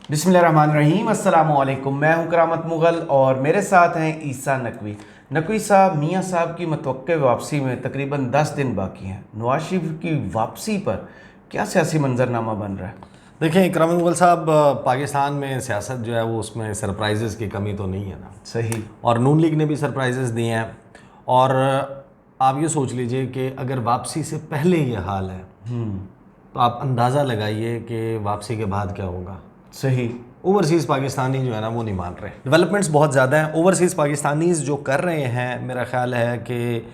बिस्मिल्लाहिर्रहमानिर्रहीम, अस्सलामु अलैकुम। मैं हूं करामत मुग़ल और मेरे साथ हैं ईसा नकवी। नकवी साहब, मियाँ साहब की मतवक्के वापसी में तकरीबन 10 दिन बाकी हैं। नवाज शरीफ की वापसी पर क्या सियासी मंजरनामा बन रहा है? देखिए इकराम मुग़ल साहब, पाकिस्तान में सियासत जो है वो उसमें सरप्राइजेस की कमी तो नहीं है ना। सही। और नून लीग ने भी सरप्राइजेस दिए हैं। और आप ये सोच लीजिए कि अगर वापसी से पहले ये हाल है तो आप अंदाज़ा लगाइए कि वापसी के बाद क्या होगा। सही। ओवरसीज़ पाकिस्तानी जो है ना वो नहीं मान रहे। डेवलपमेंट्स बहुत ज़्यादा हैं। ओवरसीज़ पाकिस्तानीज़ जो कर रहे हैं, मेरा ख्याल है कि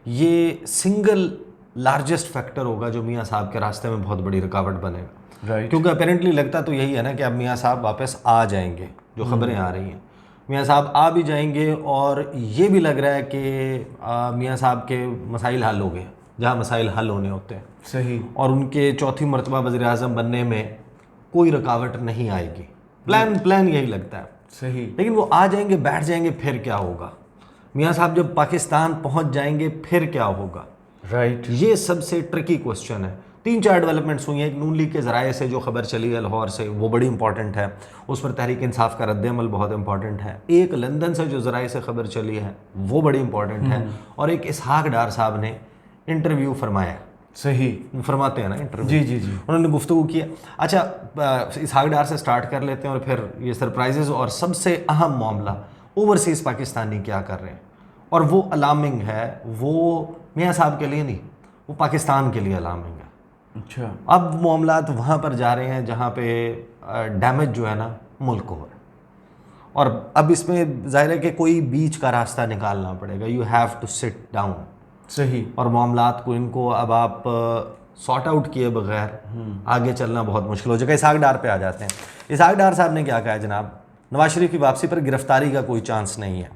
ये सिंगल लार्जेस्ट फैक्टर होगा जो मियाँ साहब के रास्ते में बहुत बड़ी रुकावट बनेगा। राइट। क्योंकि अपेरेंटली लगता तो यही है ना कि अब मियाँ साहब वापस आ जाएंगे, जो खबरें आ रही हैं मियाँ साहब आ भी जाएंगे। और ये भी लग रहा है कि मियाँ साहब के मसाइल हल हो गए जहाँ मसाइल हल होने होते हैं। सही। और उनके चौथी मरतबा वज़ीर आज़म बनने में कोई रुकावट नहीं आएगी। प्लान यही लगता है। सही। लेकिन वो आ जाएंगे, बैठ जाएंगे, फिर क्या होगा? मियाँ साहब जब पाकिस्तान पहुंच जाएंगे फिर क्या होगा? राइट। ये सबसे ट्रिकी क्वेश्चन है। 3-4 डेवलपमेंट्स हुई हैं। एक नून लीग के ज़राए से जो खबर चली है लाहौर से, वो बड़ी इंपॉर्टेंट है। उस पर तहरीक इंसाफ का रद्द-ए-अमल बहुत इंपॉर्टेंट है। एक लंदन से जो ज़राए से खबर चली है वो बड़ी इंपॉर्टेंट है। और एक इसहाक डार साहब ने इंटरव्यू फरमाया। सही। फरमाते हैं ना इंटरव्यू। जी जी जी। उन्होंने गुफ्तगू किया। अच्छा, इसहाक डार से स्टार्ट कर लेते हैं और फिर ये सरप्राइजेज और सबसे अहम मामला ओवरसीज़ पाकिस्तानी क्या कर रहे हैं। और वो अलार्मिंग है, वो मियाँ साहब के लिए नहीं, वो पाकिस्तान के लिए अलार्मिंग है। अच्छा। अब मामलात वहाँ पर जा रहे हैं जहाँ पे डैमेज जो है ना मुल्क को हो रहा है। और अब इसमें जाहिर है कि कोई बीच का रास्ता निकालना पड़ेगा। You have to sit down. सही। और मामलात को इनको अब आप सॉर्ट आउट किए बगैर आगे चलना बहुत मुश्किल हो जाएगा। इसहाक डार पे आ जाते हैं। इसहाक डार साहब ने क्या कहा है जनाब, नवाज शरीफ की वापसी पर गिरफ्तारी का कोई चांस नहीं है।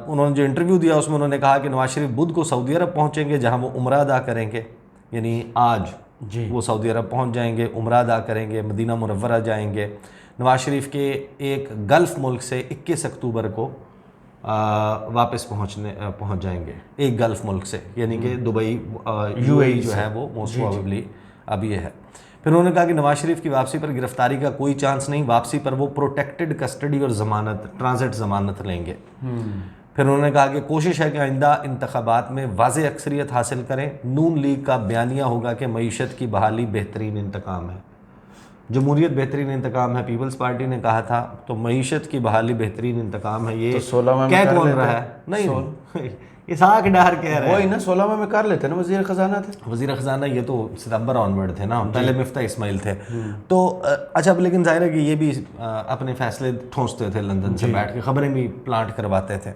उन्होंने जो इंटरव्यू दिया उसमें उन्होंने कहा कि नवाज शरीफ बुध को सऊदी अरब पहुंचेंगे जहां वो उम्रा अदा करेंगे। यानी आज जी। वो सऊदी अरब पहुंच जाएंगे, उम्रा अदा करेंगे, मदीना मुनव्वरा जाएंगे। नवाज शरीफ के एक गल्फ़ मुल्क से 21 अक्टूबर को वापस पहुंच जाएंगे, एक गल्फ़ मुल्क से, यानी कि दुबई, यूएई जो है वो मोस्ट प्रोबेबली अब ये है। फिर उन्होंने कहा कि नवाज शरीफ की वापसी पर गिरफ्तारी का कोई चांस नहीं, वापसी पर वो प्रोटेक्टेड कस्टडी और ज़मानत, ट्रांजिट ज़मानत लेंगे। फिर उन्होंने कहा कि कोशिश है कि आइंदा इंतखाबात में वाज़ेह अक्सरियत हासिल करें। नून लीग का बयानिया होगा कि मईशत की बहाली बेहतरीन इंतकाम है। जमहूरियत बेहतरीन इंतकाम है, पीपल्स पार्टी ने कहा था, तो मईशत की बहाली बेहतरीन इंतकाम है। ये तो 16 में क्या कर कौन लेते रहा है? नहीं इसहाक डार कह रहे वही हैं ना, 16 में कर लेते ना, वजीर खजाना थे। वज़ीर ख़जाना, ये तो सितंबर ऑनवर्ड थे ना, पहले मिफ्ता इस्माइल थे। तो अच्छा, लेकिन जाहिर है कि ये भी अपने फैसले ठोंसते थे, लंदन से बैठ के खबरें भी प्लांट करवाते थे।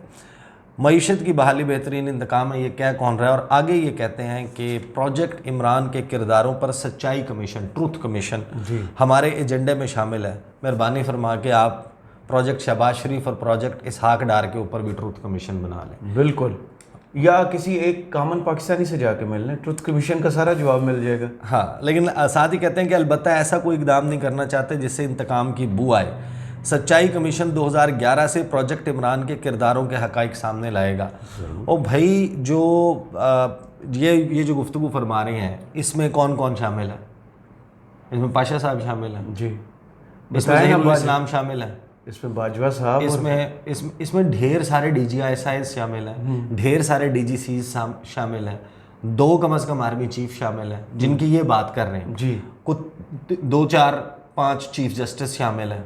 मईशत की बहाली बेहतरीन इंतकाम है, ये क्या कौन रहा है? और आगे ये कहते हैं कि प्रोजेक्ट इमरान के किरदारों पर सच्चाई कमीशन, ट्रूथ कमीशन हमारे एजेंडे में शामिल है। मेहरबानी फरमा के आप प्रोजेक्ट शहबाज शरीफ और प्रोजेक्ट इसहाक डार के ऊपर भी ट्रूथ कमीशन बना लें। बिल्कुल, या किसी एक कॉमन पाकिस्तानी से जाके मिल लें, ट्रुथ कमीशन का सारा जवाब मिल जाएगा। हाँ, लेकिन साथ ही कहते हैं कि अलबत्ता ऐसा कोई इकदाम नहीं करना चाहते जिससे इंतकाम की बू आए। सच्चाई कमीशन 2011 से प्रोजेक्ट इमरान के किरदारों के हक़ाइक़ सामने लाएगा। और भाई जो ये जो गुफ्तगू फरमा रहे हैं, इसमें कौन कौन शामिल है? इसमें पाशा साहब शामिल हैं जी, इसमें ज़हीरुल इस्लाम शामिल है, इसमें बाजवा साहब, इसमें ढेर सारे DGIS शामिल हैं, ढेर सारे DGC शामिल हैं, 2 कम से कम आर्मी चीफ शामिल हैं जिनकी ये बात कर रहे हैं जी। कुछ 2-4-5 चीफ जस्टिस शामिल हैं,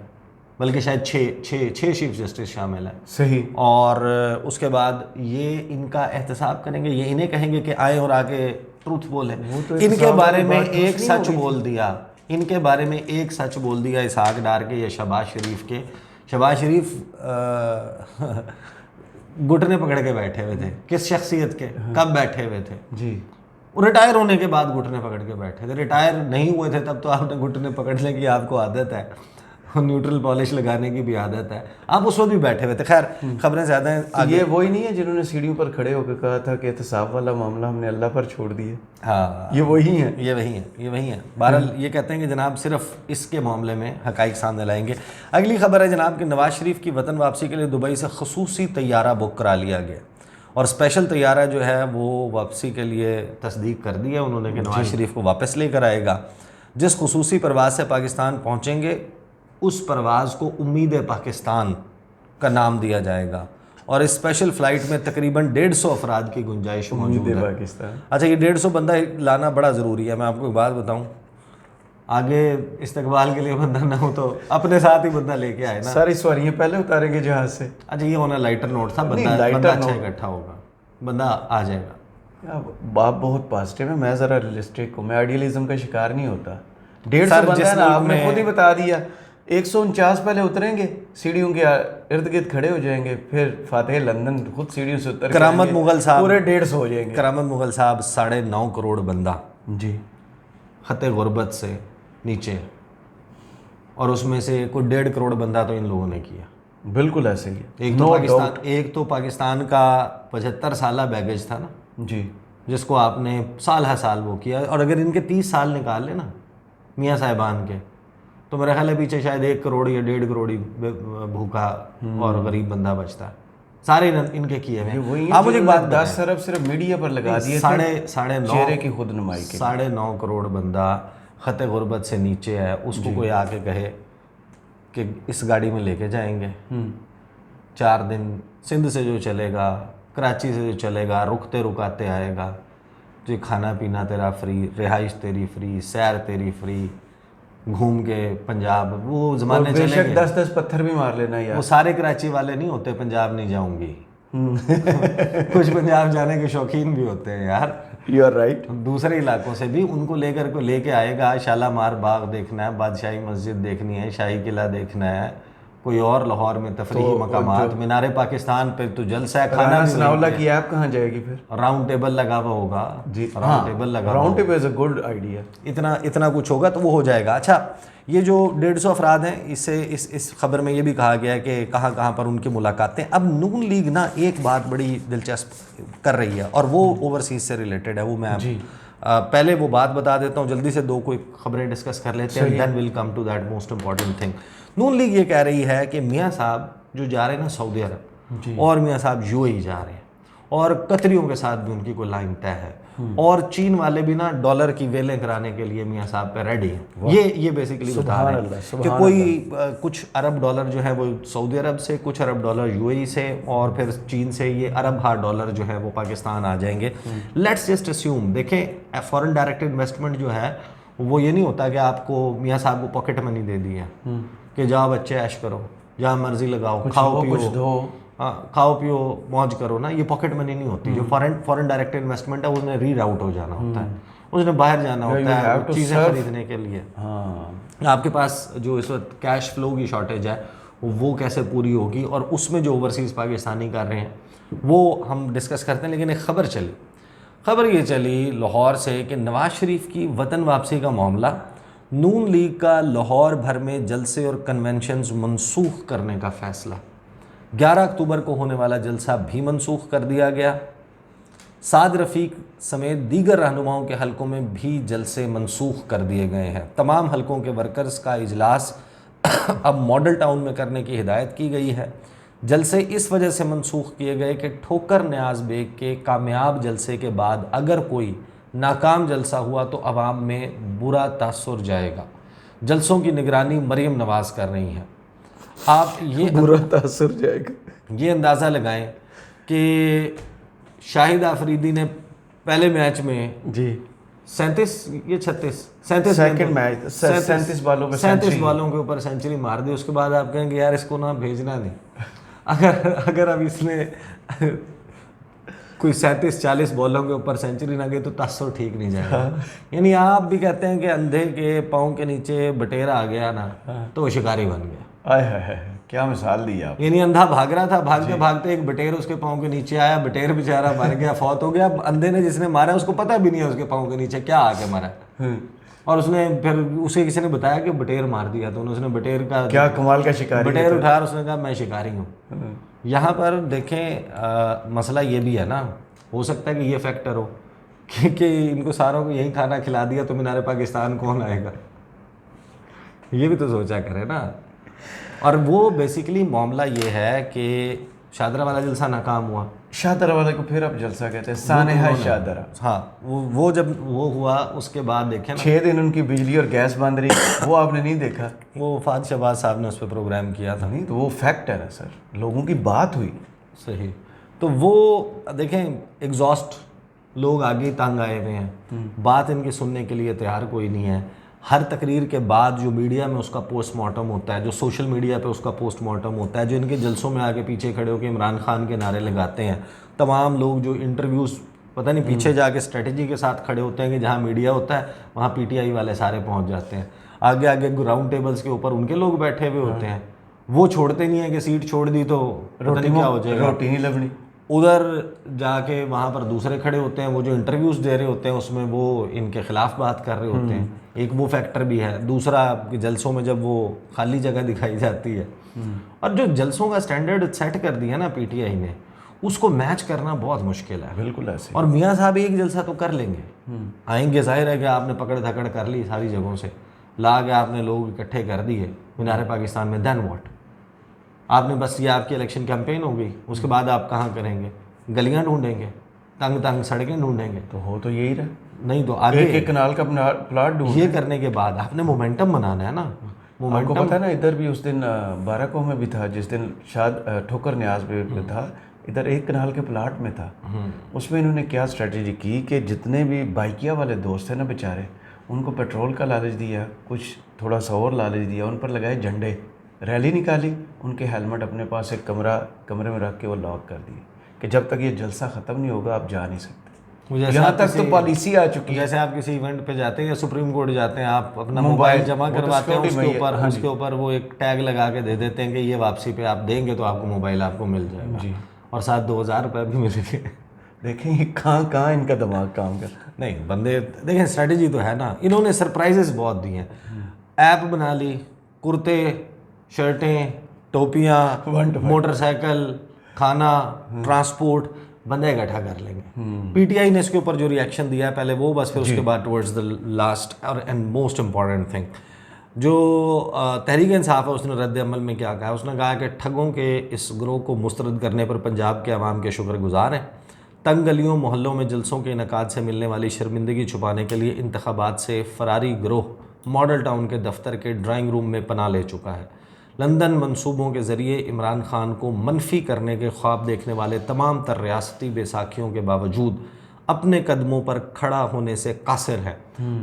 बल्कि शायद 6 चीफ जस्टिस शामिल हैं। सही। और उसके बाद ये इनका एहतसाब करेंगे, ये इन्हें कहेंगे कि आए और आके ट्रूथ बोले। तो इनके बारे में एक सच बोल दिया, इनके बारे में एक सच बोल दिया इसहाक डार के या शहबाज शरीफ के। शहबाज शरीफ घुटने पकड़ के बैठे हुए थे। किस शख्सियत के? कब बैठे हुए थे? जी। रिटायर होने के बाद घुटने पकड़ के बैठे थे। रिटायर नहीं हुए थे तब तो आपने घुटने पकड़ने की आपको आदत है, न्यूट्रल पॉलिश लगाने की भी आदत है, आप उस वक्त भी बैठे हुए थे। खैर, खबरें ज़्यादा हैं। तो ये वही नहीं है जिन्होंने सीढ़ियों पर खड़े होकर कहा था कि एहतसाब वाला मामला हमने अल्लाह पर छोड़ दिया? हाँ, ये वही है, ये वही है। बहरहाल ये कहते हैं कि जनाब सिर्फ इसके मामले में हक़ाइक़ सामने लाएंगे। अगली खबर है जनाब कि नवाज शरीफ की वतन वापसी के लिए दुबई से खसूसी तैयारा बुक करा लिया गया और स्पेशल तैयारा जो है वो वापसी के लिए तस्दीक कर दी है उन्होंने कि नवाज शरीफ को वापस लेकर आएगा। जिस खसूसी परवाज़ से पाकिस्तान पहुँचेंगे उस परवाज़ को उम्मीद पाकिस्तान का नाम दिया जाएगा और इस स्पेशल फ़्लाइट में तकरीबन 150 अफराद की गुंजाइश मौजूद है। पाकिस्तान। अच्छा, ये 150 बंदा लाना बड़ा ज़रूरी है। मैं आपको एक बात बताऊं, आगे इस्तकबाल के लिए बंदा ना हो तो अपने साथ ही बंदा लेके आए ना। सारी सवारियां पहले उतारेंगे जहाज से। अच्छा, ये होना लाइटर नोट था, बंदा अच्छा इकट्ठा होगा, बंदा आ जाएगा। बाप बहुत पॉजिटिव है, मैं ज़रा रियलिस्टिक हूँ, मैं आइडियलिज्म का शिकार नहीं होता। 150 बंदा है ना, आपने खुद ही बता दिया। 149 पहले उतरेंगे, सीढ़ियों के इर्द गिर्द खड़े हो जाएंगे, फिर फातेह लंदन खुद सीढ़ियों से उतर करामत मुगल साहब पूरे 150 हो जाएंगे। करामत मुगल साहब 9.5 करोड़ बंदा जी खते गुर्बत से नीचे, और उसमें से कोई 1.5 करोड़ बंदा तो इन लोगों ने किया। बिल्कुल ऐसे ही। एक तो पाकिस्तान का 75 साल बैगेज था ना जी, जिसको आपने साल हर साल वो किया, और अगर इनके 30 साल निकाल ले ना मियाँ साहिबान के, तो मेरा ख्याल है पीछे शायद 1 करोड़ या 1.5 करोड़ ही भूखा और गरीब बंदा बचता है। सारे इनके किए हुए। आप मुझे एक बात, 10 अरब सिर्फ मीडिया पर लगा दिए, साढ़े नौ चेहरे की खुद नुमाई के 9.5 करोड़ बंदा खत गुर्बत से नीचे है, उसको कोई आके कहे कि इस गाड़ी में लेके जाएंगे 4 दिन, सिंध से जो चलेगा, कराची से जो चलेगा, रुकते रुकाते आएगा, जो खाना पीना तेरा फ्री, रिहाइश तेरी फ्री, सैर तेरी फ्री, घूम के पंजाब, वो ज़माने चलेंगे। 10-10 पत्थर भी मार लेना यार। वो सारे कराची वाले नहीं होते पंजाब नहीं जाऊंगी कुछ पंजाब जाने के शौकीन भी होते हैं यार। You are right. दूसरे इलाकों से भी उनको लेके आएगा, शालामार बाग देखना है, बादशाही मस्जिद देखनी है, शाही किला देखना है, कोई और लाहौर में तफरीही मकामात, मीनारे पाकिस्तान पे तो जलसा है, खाना भी सनाउल्लाह की ऐप कहाँ जाएगी फिर? राउंड टेबल लगा हुआ होगा जी, राउंड टेबल लगा, round table is a good idea. इतना कुछ होगा तो वो हो जाएगा। अच्छा, ये जो 150 अफराद हैं, इससे इस खबर में ये भी कहा गया है कि कहाँ कहाँ पर उनकी मुलाकातें। अब नून लीग ना एक बात बड़ी दिलचस्प कर रही है और वो ओवरसीज से रिलेटेड है, वो मैं पहले वो बात बता देता हूँ, जल्दी से 2 कोई खबरें डिस्कस कर लेते हैं, then will come to that most important thing. Noon league ये कह रही है कि मियाँ साहब जो जा रहे हैं ना सऊदी अरब, और मियाँ साहब यूएई जा रहे हैं, और कतरियों के साथ भी उनकी कोई लाइन तय है, और चीन वाले भी ना डॉलर की वेलें कराने के लिए मियाँ साहब पे रेडी हैं। ये बेसिकली बता रहे हैं कि कोई कुछ अरब डॉलर जो है वो सऊदी अरब से, कुछ अरब डॉलर यूएई से, और फिर चीन से ये अरब हार डॉलर जो है वो पाकिस्तान आ जाएंगे। लेट्स जस्ट अस्यूम, देखें फॉरेन डायरेक्ट इन्वेस्टमेंट जो है वो ये नहीं होता कि आपको मियाँ साहब को पॉकेट मनी दे दी है कि जाओ बच्चे ऐश करो, जहाँ मर्जी लगाओ, खाओ पियो, खाओ पियो मौज करो ना। ये पॉकेट मनी नहीं होती। जो फॉरेन डायरेक्ट इन्वेस्टमेंट है उसने री राउट हो जाना होता है, उसने बाहर जाना होता है चीज़ें खरीदने के लिए। आपके पास जो इस वक्त कैश फ्लो की शॉर्टेज है वो कैसे पूरी होगी, और उसमें जो ओवरसीज़ पाकिस्तानी कर रहे हैं वो हम डिस्कस करते हैं। लेकिन एक खबर ये चली लाहौर से कि नवाज शरीफ की वतन वापसी का मामला, नून लीग का लाहौर भर में जलसे और कन्वेंशंस मनसूख करने का फैसला। 11 अक्टूबर को होने वाला जलसा भी मनसूख कर दिया गया। साद रफ़ीक समेत दीगर रहनुमाओं के हलकों में भी जलसे मनसूख कर दिए गए हैं। तमाम हलकों के वर्कर्स का इजलास अब मॉडल टाउन में करने की हिदायत की गई है। जलसे इस वजह से मनसूख किए गए कि ठोकर न्याज बेग के कामयाब जलसे के बाद अगर कोई नाकाम जलसा हुआ तो अवाम में बुरा तासुर जाएगा। जलसों की निगरानी मरीम नवाज़ कर रही हैं। आप ये बुरा तासुर जाएगा, ये अंदाज़ा लगाएं कि शाहिद आफरीदी ने पहले मैच में जी 37 बालों के ऊपर सेंचुरी मार दी। उसके बाद आप कहेंगे यार इसको ना भेजना नहीं। अगर अब इसने कोई 37-40 बॉलों के ऊपर सेंचुरी ना गई तो तासुर ठीक नहीं जाएगा। यानी आप भी कहते हैं कि अंधे के पाँव के नीचे बटेरा आ गया ना तो वो शिकारी बन गया। आय हाय, क्या मिसाल दी आप। यानी अंधा भाग रहा था, भागते भागते एक बटेर उसके पाँव के नीचे आया, बटेर बेचारा मर गया, फौत हो गया। अंधे ने जिसने मारा उसको पता भी नहीं है उसके पाँव के नीचे क्या आके मारा, और उसने फिर उसे किसी ने बताया कि बटेर मार दिया, तो उसने बटेर का क्या कमाल का शिकारी बटेर उठा, उसने कहा मैं शिकारी हूँ। यहाँ पर देखें मसला ये भी है ना, हो सकता है कि ये फैक्टर हो कि इनको सारों को यही खाना खिला दिया तो मीनारे पाकिस्तान कौन आएगा, ये भी तो सोचा करे ना। और वो बेसिकली मामला ये है कि शाहदरा वाला जलसा नाकाम हुआ, शाहदरा वाले को फिर अब जलसा कहते हैं, सानेहा शाहदरा। हाँ वो जब वो हुआ उसके बाद देखें ना 6 दिन उनकी बिजली और गैस बंद रही, वो आपने नहीं देखा? वो फाद शहबाज साहब ने उस पर प्रोग्राम किया था। नहीं तो वो फैक्ट है ना सर, लोगों की बात हुई। सही, तो वो देखें एग्जॉस्ट लोग आगे तंग आए हुए हैं, बात इनकी सुनने के लिए तैयार कोई नहीं है। हर तकरीर के बाद जो मीडिया में उसका पोस्टमार्टम होता है, जो सोशल मीडिया पे उसका पोस्टमार्टम होता है, जो इनके जलसों में आके पीछे खड़े होकर इमरान खान के नारे लगाते हैं, तमाम लोग जो इंटरव्यूज़ पता नहीं पीछे जाके स्ट्रेटजी के साथ खड़े होते हैं कि जहाँ मीडिया होता है वहाँ पीटीआई वाले सारे पहुँच जाते हैं। आगे आगे राउंड टेबल्स के ऊपर उनके लोग बैठे हुए होते हैं, वो छोड़ते नहीं है कि सीट छोड़ दी तो पता नहीं क्या हो जाएगा, रोटी नहीं लगनी। उधर जाके वहाँ पर दूसरे खड़े होते हैं, वो जो इंटरव्यूज़ दे रहे होते हैं उसमें वो इनके ख़िलाफ़ बात कर रहे होते हैं। एक वो फैक्टर भी है। दूसरा आपके जलसों में जब वो खाली जगह दिखाई जाती है, और जो जलसों का स्टैंडर्ड सेट कर दिया ना पीटीआई ने, उसको मैच करना बहुत मुश्किल है। बिल्कुल ऐसे। और मियाँ साहब एक जलसा तो कर लेंगे, आएंगे, जाहिर है कि आपने पकड़ धकड़ कर ली सारी जगहों से, ला के आपने लोग इकट्ठे कर दिए मीनार पाकिस्तान में, देन व्हाट? आपने बस ये आपकी इलेक्शन कैंपेन हो गई, उसके बाद आप कहाँ करेंगे? गलियाँ ढूंढेंगे, तंग तंग सड़कें ढूंढेंगे, तो हो तो यही रहा, नहीं तो आगे एक कनाल का प्लाट ढूंढ। ये करने के बाद आपने मोमेंटम बनाना है ना। आपको मोमेंटम पता है ना, इधर भी उस दिन बाराकों में भी था, जिस दिन शायद ठोकर न्याज पे था, इधर एक कनाल के प्लाट में था। उसमें इन्होंने क्या स्ट्रेटजी की कि जितने भी बाइकिया वाले दोस्त हैं ना बेचारे, उनको पेट्रोल का लालच दिया, कुछ थोड़ा सा और लालच दिया, उन पर लगाए झंडे, रैली निकाली, उनके हेलमेट अपने पास एक कमरे में रख के वो लॉक कर दिए कि जब तक ये जलसा ख़त्म नहीं होगा आप जा नहीं सकते। यहाँ तक तो पॉलिसी आ चुकी है। जैसे आप किसी इवेंट पे जाते हैं या सुप्रीम कोर्ट जाते हैं, आप अपना मोबाइल जमा करवाते हैं, उसके ऊपर वो एक टैग लगा के दे देते हैं कि ये वापसी पे आप देंगे तो आपको मोबाइल आपको मिल जाएगा जी, और साथ 2000 रुपये भी मिलेंगे। देखें ये कहाँ इनका दिमाग काम कर। नहीं बंदे देखें, स्ट्रेटजी तो है ना, इन्होंने सरप्राइजेस बहुत दिए हैं। ऐप बना ली, कुर्ते, शर्टें, टोपियाँ, मोटरसाइकिल, खाना, ट्रांसपोर्ट, बंदे इकट्ठा कर लेंगे। पीटीआई ने इसके ऊपर जो रिएक्शन दिया है पहले वो, बस फिर उसके बाद टुवर्ड्स द लास्ट और एंड मोस्ट इम्पॉर्टेंट थिंग, जो तहरीक इंसाफ है उसने रद्द अमल में क्या कहा, उसने कहा कि ठगों के इस ग्रोह को मुस्तरद करने पर पंजाब के अवाम के शुक्रगुजार हैं। तंग गलियों मोहल्लों में जलसों के इनकाद से मिलने वाली शर्मिंदगी छुपाने के लिए इंतखाबात से फरारी ग्रोह मॉडल टाउन के दफ्तर के ड्राइंग रूम में पनाह ले चुका है। लंदन मंसूबों के ज़रिए इमरान खान को मनफी करने के ख्वाब देखने वाले तमाम तर रियासती बेसाखियों के बावजूद अपने कदमों पर खड़ा होने से कासिर है।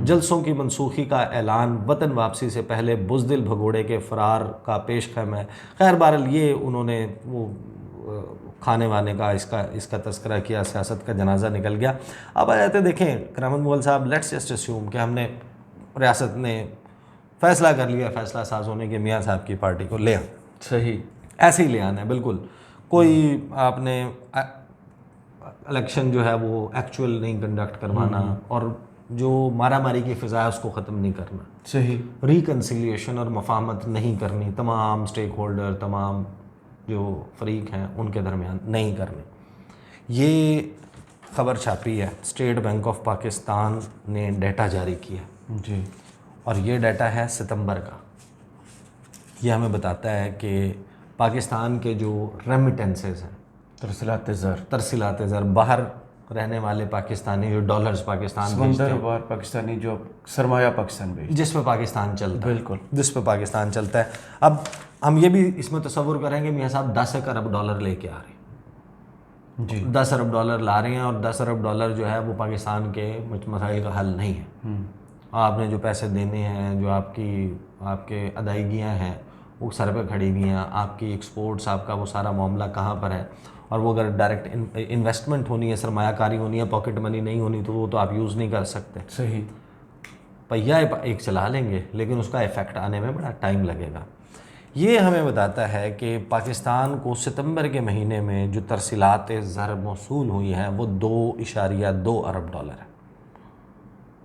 जलसों की मनसूखी का ऐलान वतन वापसी से पहले बुज़दिल भगोड़े के फ़रार का पेश ख़ैम है। खैर बहरहाल ये उन्होंने वो खाने वाने का इसका तस्करा किया, सियासत का जनाजा निकल गया। अब आ जाते देखें करामत मुगल साहब, लेट्स जस्ट अस्यूम कि हमने रियासत ने फ़ैसला कर लिया, फ़ैसला साज होने के मियाँ साहब की पार्टी को ले आना, सही ऐसे ही ले आना है बिल्कुल, कोई आपने इलेक्शन जो है वो एक्चुअल नहीं कंडक्ट करवाना, और जो मारा मारी की फ़िज़ा है उसको ख़त्म नहीं करना, सही रिकन्सिलिएशन और मफाहमत नहीं करनी, तमाम स्टेक होल्डर, तमाम जो फरीक हैं उनके दरमियान नहीं करने। ये ख़बर छापी है, स्टेट बैंक ऑफ पाकिस्तान ने डाटा जारी किया जी, और ये डाटा है सितंबर का। ये हमें बताता है कि पाकिस्तान के जो रेमिटेंसेस हैं, तरसीलात ज़र, बाहर रहने वाले पाकिस्तानी जो डॉलर्स पाकिस्तान भेजते हैं, बाहर पाकिस्तानी जो सरमाया पाकिस्तान भेजते हैं, जिस पे पाकिस्तान चलता है, बिल्कुल जिस पे पाकिस्तान चलता है। अब हम ये भी इसमें तसव्वुर करेंगे मियाँ साहब 10 अरब डॉलर लेके आ रहे हैं जी, 10 अरब डॉलर ला रहे हैं, और 10 अरब डॉलर जो है वो पाकिस्तान के मसाइल का हल नहीं है। आपने जो पैसे देने हैं, जो आपके अदायगियाँ हैं वो सर पे खड़ी हुई हैं, आपकी एक्सपोर्ट्स, आपका वो सारा मामला कहाँ पर है, और वो अगर डायरेक्ट इन्वेस्टमेंट होनी है, सरमायाकारी होनी है, पॉकेट मनी नहीं होनी, तो वो तो आप यूज़ नहीं कर सकते। सही पहिया एक चला लेंगे लेकिन उसका इफ़ेक्ट आने में बड़ा टाइम लगेगा। ये हमें बताता है कि पाकिस्तान को सितंबर के महीने में जो तरसीलात ज़र मौसूल हुई हैं वो 2.2 अरब डॉलर है,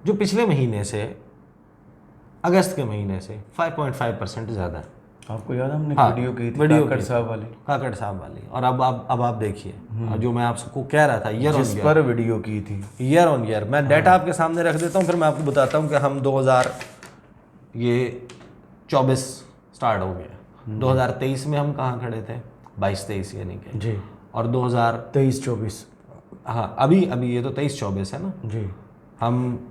जो पिछले महीने से, अगस्त के महीने से 5.5% ज़्यादा है। आपको याद है हमने वीडियो की थी काकड़ साहब वाली, और अब आप देखिए, जो मैं आपको कह रहा था जिस पर वीडियो की थी, ईयर ऑन ईयर, मैं डाटा आपके सामने रख देता हूँ, फिर मैं आपको बताता हूँ कि हम 2024 स्टार्ट हो गया, 2023 में हम कहाँ खड़े थे, 22-23 यानी कि, जी, और 2000, 23-24, हाँ अभी अभी ये तो 23-24 है ना, जी, हम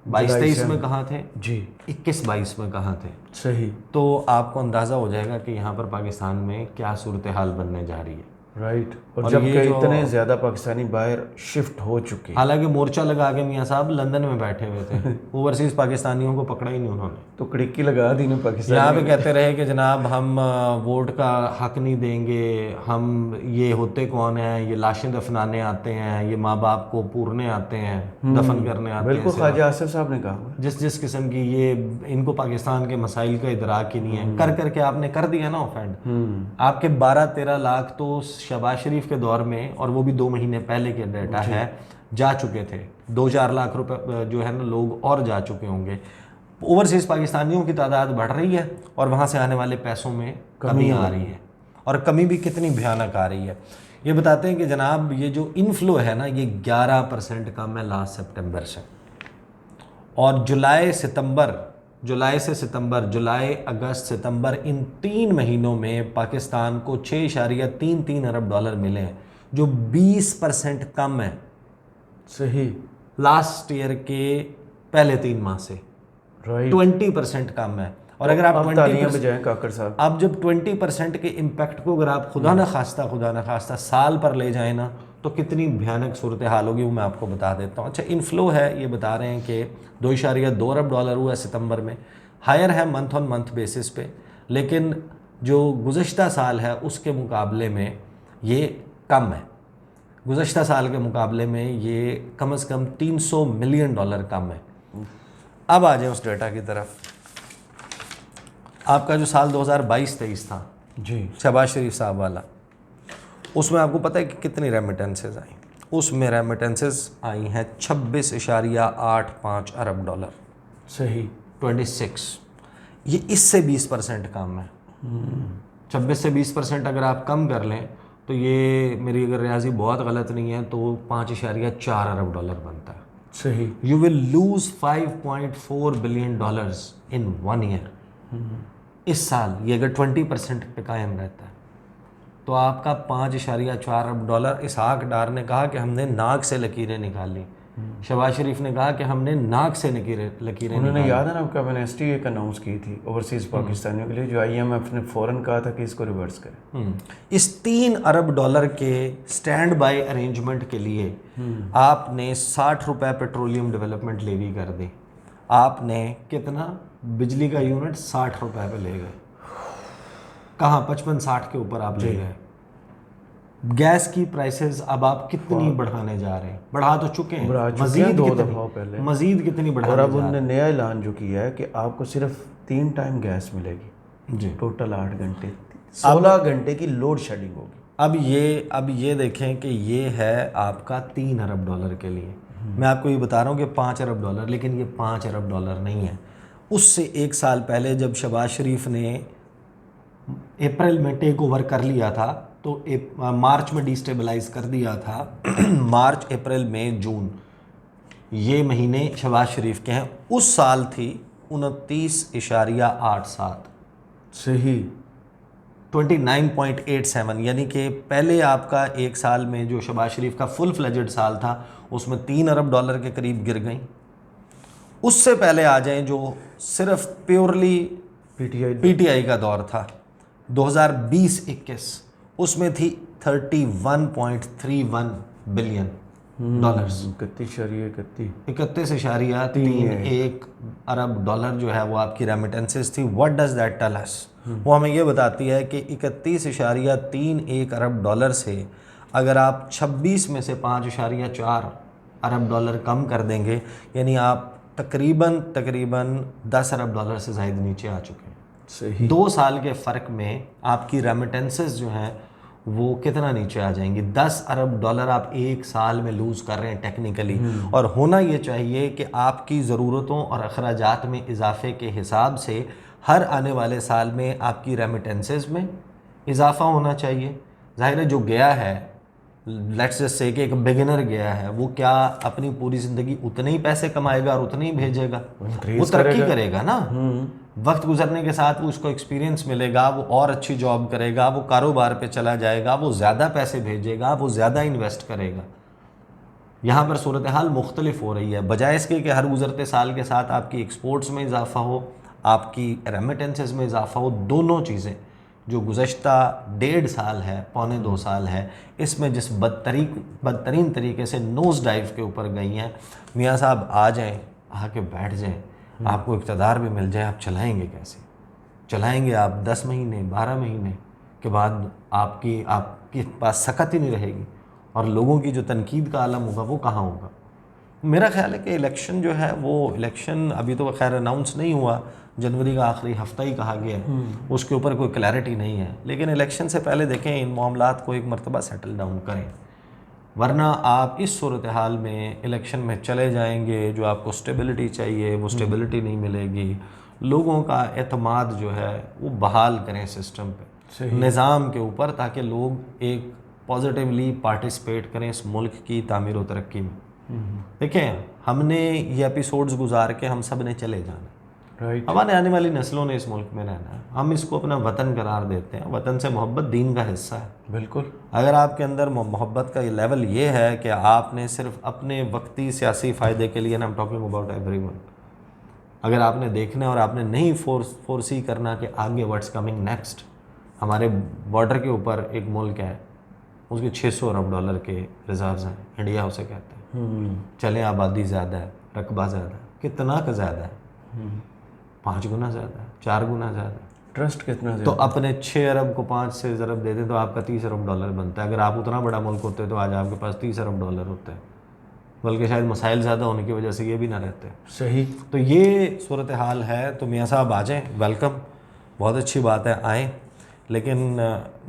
जुलाई 22-23 से में कहाँ थे, जी, 21-22 में कहाँ थे। सही, तो आपको अंदाज़ा हो जाएगा कि यहाँ पर पाकिस्तान में क्या सूरत हाल बनने जा रही है। राइट। और और जबकि ये जो, इतने ज़्यादा पाकिस्तानी बाहर शिफ्ट हो चुके हैं। हालांकि मोर्चा लगा के मियाँ साहब लंदन में बैठे हुए थे, ओवरसीज़ पाकिस्तानियों को पकड़ा ही नहीं उन्होंने। तो कड़िक्की लगा दी ना यहाँ पाकिस्तानी। पे कहते रहे कि जनाब हम वोट का हक नहीं देंगे, हम ये होते कौन हैं, ये लाशें दफनाने आते हैं, ये माँ बाप को पूरने आते हैं, दफन करने आते हैं। बिल्कुल, ख्वाजा आसिफ साहब ने कहा हुआ है। जिस जिस किस्म की ये, इनको पाकिस्तान के मसाइल का इदराक ही नहीं है, कर करके आपने कर दिया ना ऑफेंड। आपके 12-13 लाख तो शहबाज शरीफ के दौर में, और वो भी 2 महीने पहले के डाटा है, जा चुके थे। 2-4 लाख रुपए जो है ना लोग और जा चुके होंगे। ओवरसीज़ पाकिस्तानियों की तादाद बढ़ रही है और वहाँ से आने वाले पैसों में कमी आ रही है, और कमी भी कितनी भयानक आ रही है। ये बताते हैं कि जनाब ये जो इनफ्लो है ना, ये 11% कम है लास्ट सितंबर से, और जुलाई से सितंबर, जुलाई अगस्त सितंबर, इन 3 महीनों में पाकिस्तान को 6.33 अरब डॉलर मिले हैं, जो 20% कम है सही, लास्ट ईयर के पहले 3 माह से। राइट। 20% कम है। और अगर आप 20% बजाएं काकर साहब, आप जब 20% के इम्पैक्ट को अगर आप खुदा न खास्ता साल पर ले जाएं ना, तो कितनी भयानक सूरत हाल होगी, वो मैं आपको बता देता हूँ। अच्छा, इनफ्लो है, ये बता रहे हैं कि 2.2 अरब डॉलर हुआ सितंबर में, हायर है मंथ ऑन मंथ बेसिस पे, लेकिन जो गुज़श्ता साल है उसके मुकाबले में ये कम है। गुज़श्ता साल के मुकाबले में ये कम से कम $300 मिलियन कम है। अब आ जाए उस डेटा की तरफ। आपका जो साल 2022-23 था जी, शहबाज शरीफ साहब वाला, उसमें आपको पता है कि कितनी रेमिटेंसेज आई? उसमें रेमिटेंसेज आई हैं 26.85 अरब डॉलर। सही, 26, ये इससे 20% कम है। 26 से 20% अगर आप कम कर लें तो ये, मेरी अगर रियाजी बहुत गलत नहीं है, तो 5.4 अरब डॉलर बनता है। सही, you will lose $5.4 billion in 1 year. इस साल ये अगर 20% पे कायम रहता है तो आपका 5.4 अरब डॉलर। इसहाक डार ने कहा कि हमने नाक से लकीरें निकाली, शहबाज शरीफ ने कहा कि हमने नाक से लकीरें उन्होंने, याद है ना आपका, एमनेस्टी एक अनाउंस की थी ओवरसीज़ पाकिस्तानियों के लिए, जो IMF ने फ़ौरन कहा था कि इसको रिवर्स करें। इस 3 अरब डॉलर के स्टैंड बाय अरेंजमेंट के लिए आपने 60 रुपये पेट्रोलियम डेवलपमेंट लेवी कर दी। आपने कितना, बिजली का यूनिट 60 रुपये पे ले गए, कहाँ 55-60 के ऊपर आप ले गए। गैस की प्राइसेस अब आप कितनी बढ़ाने जा रहे हैं? बढ़ा तो चुके हैं, मजीद 2 कितनी, दफ़ा पहले, मजीद कितनी बढ़ाने और अब जा रहे उन्होंने नया ऐलान जो किया है कि आपको सिर्फ 3 टाइम गैस मिलेगी हैं? जी, टोटल 8 घंटे, 16 घंटे की लोड शेडिंग होगी। अब ये देखें कि ये है आपका 3 अरब डॉलर के लिए। मैं आपको ये बता रहा हूँ कि 5 अरब डॉलर, लेकिन ये 5 अरब डॉलर नहीं है। उससे 1 साल पहले जब शहबाज शरीफ ने अप्रैल में टेक ओवर कर लिया था, तो मार्च में डिस्टेबलाइज कर दिया था। मार्च, अप्रैल, मई, जून, ये महीने शहबाज शरीफ के हैं। उस साल थी 29.87। सही, 29.87, यानी कि पहले आपका 1 साल में जो शहबाज शरीफ का फुल फ्लेजेड साल था उसमें 3 अरब डॉलर के करीब गिर गई। उससे पहले आ जाएं जो सिर्फ प्योरली पीटीआई का दौर था 2020-21, उसमें थी 31.31 बिलियन डॉलर्स। 31.31 अरब डॉलर जो है वो आपकी रेमिटेंसेस थी। What does that tell us? वो हमें ये बताती है कि 31.31 अरब डॉलर से अगर आप 26 में से 5.4 अरब डॉलर कम कर देंगे, यानी आप तकरीबन 10 अरब डॉलर से ज़ायद नीचे आ चुके हैं। सही, 2 साल के फ़र्क में आपकी रेमिटेंसेस जो हैं वो कितना नीचे आ जाएंगी। 10 अरब डॉलर आप 1 साल में लूज़ कर रहे हैं टेक्निकली। और होना ये चाहिए कि आपकी ज़रूरतों और अखराजात में इजाफे के हिसाब से हर आने वाले साल में आपकी रेमिटेंसेस में इजाफा होना चाहिए। ज़ाहिर है जो गया है लेट्स जस्ट से कि एक बिगिनर गया है, वो क्या अपनी पूरी ज़िंदगी उतने ही पैसे कमाएगा और उतने ही भेजेगा? वो तरक्की करेगा ना। वक्त गुजरने के साथ वो उसको एक्सपीरियंस मिलेगा, वो और अच्छी जॉब करेगा, वो कारोबार पे चला जाएगा, वो ज़्यादा पैसे भेजेगा, वो ज़्यादा इन्वेस्ट करेगा। यहाँ पर सूरत हाल मुख्तलिफ हो रही है। बजाय इसके कि हर गुजरते साल के साथ आपकी एक्सपोर्ट्स में इजाफा हो, आपकी रेमिटेंसेस में इजाफा हो, दोनों चीज़ें जो गुज़श्ता 1.5 साल है, पौने 2 साल है, इसमें जिस बदतरीन तरीके से नोज़ डाइव के ऊपर गई हैं, मियाँ साहब आ जाएं, आके बैठ जाएं, आपको इक़्तिदार भी मिल जाए, आप चलाएंगे कैसे? चलाएंगे आप 10 महीने 12 महीने के बाद आपके पास सकत ही नहीं रहेगी, और लोगों की जो तनकीद का आलम होगा वो कहाँ होगा? मेरा ख्याल है कि इलेक्शन जो है वो इलेक्शन अभी तो खैर अनाउंस नहीं हुआ, जनवरी का आखिरी हफ्ता ही कहा गया है, उसके ऊपर कोई क्लैरिटी नहीं है, लेकिन इलेक्शन से पहले देखें इन मामलात को एक मरतबा सेटल डाउन करें, वरना आप इस सूरत हाल में इलेक्शन में चले जाएंगे, जो आपको स्टेबिलिटी चाहिए वो स्टेबिलिटी नहीं मिलेगी। लोगों का एतमाद जो है वो बहाल करें सिस्टम पे, निज़ाम के ऊपर, ताकि लोग एक पॉजिटिवली पार्टिसिपेट करें इस मुल्क की तामीर व तरक्की में। देखें, हमने ये एपिसोड्स गुजार के हम सब ने चले जाना, हमारे आने वाली नस्लों ने इस मुल्क में रहना है, हम इसको अपना वतन करार देते हैं। वतन से मोहब्बत दीन का हिस्सा है। बिल्कुल। अगर आपके अंदर मोहब्बत का ये लेवल ये है कि आपने सिर्फ अपने वक्ती सियासी फ़ायदे के लिए, I am talking about everyone, अगर आपने देखना है और आपने नहीं फोर्सी करना कि आगे व्हाट्स कमिंग नेक्स्ट, हमारे बॉर्डर के ऊपर एक मुल्क है, उसके 600 अरब डॉलर के रिजर्व्स हैं, इंडिया उसे कहते हैं। चलें, आबादी ज़्यादा है, रकबा ज़्यादा है, कितना का ज़्यादा है? 5 गुना ज़्यादा है, 4 गुना ज़्यादा है। ट्रस्ट कितना तो अपने 6 अरब को 5 से ज़रब दे दें तो आपका 30 अरब डॉलर बनता है। अगर आप उतना बड़ा मुल्क होते तो आज आपके पास 30 अरब डॉलर होते हैं, बल्कि शायद मसाइल ज़्यादा होने की वजह से ये भी ना रहते। सही। तो ये सूरत हाल है। तो मियाँ साहब आ जाएँ, वेलकम, बहुत अच्छी बात है, आएँ, लेकिन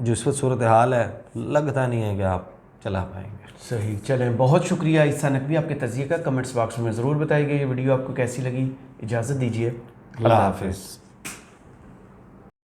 जो इस वक्त सूरत हाल है लगता नहीं है कि आप चला पाएंगे। सही। चलें, बहुत शुक्रिया ईसा नकवी, आपके तज़िये का कमेंट्स बॉक्स में ज़रूर बताइएगा। ये वीडियो आपको कैसी लगी? इजाज़त दीजिए, अल्लाह हाफ़िज़।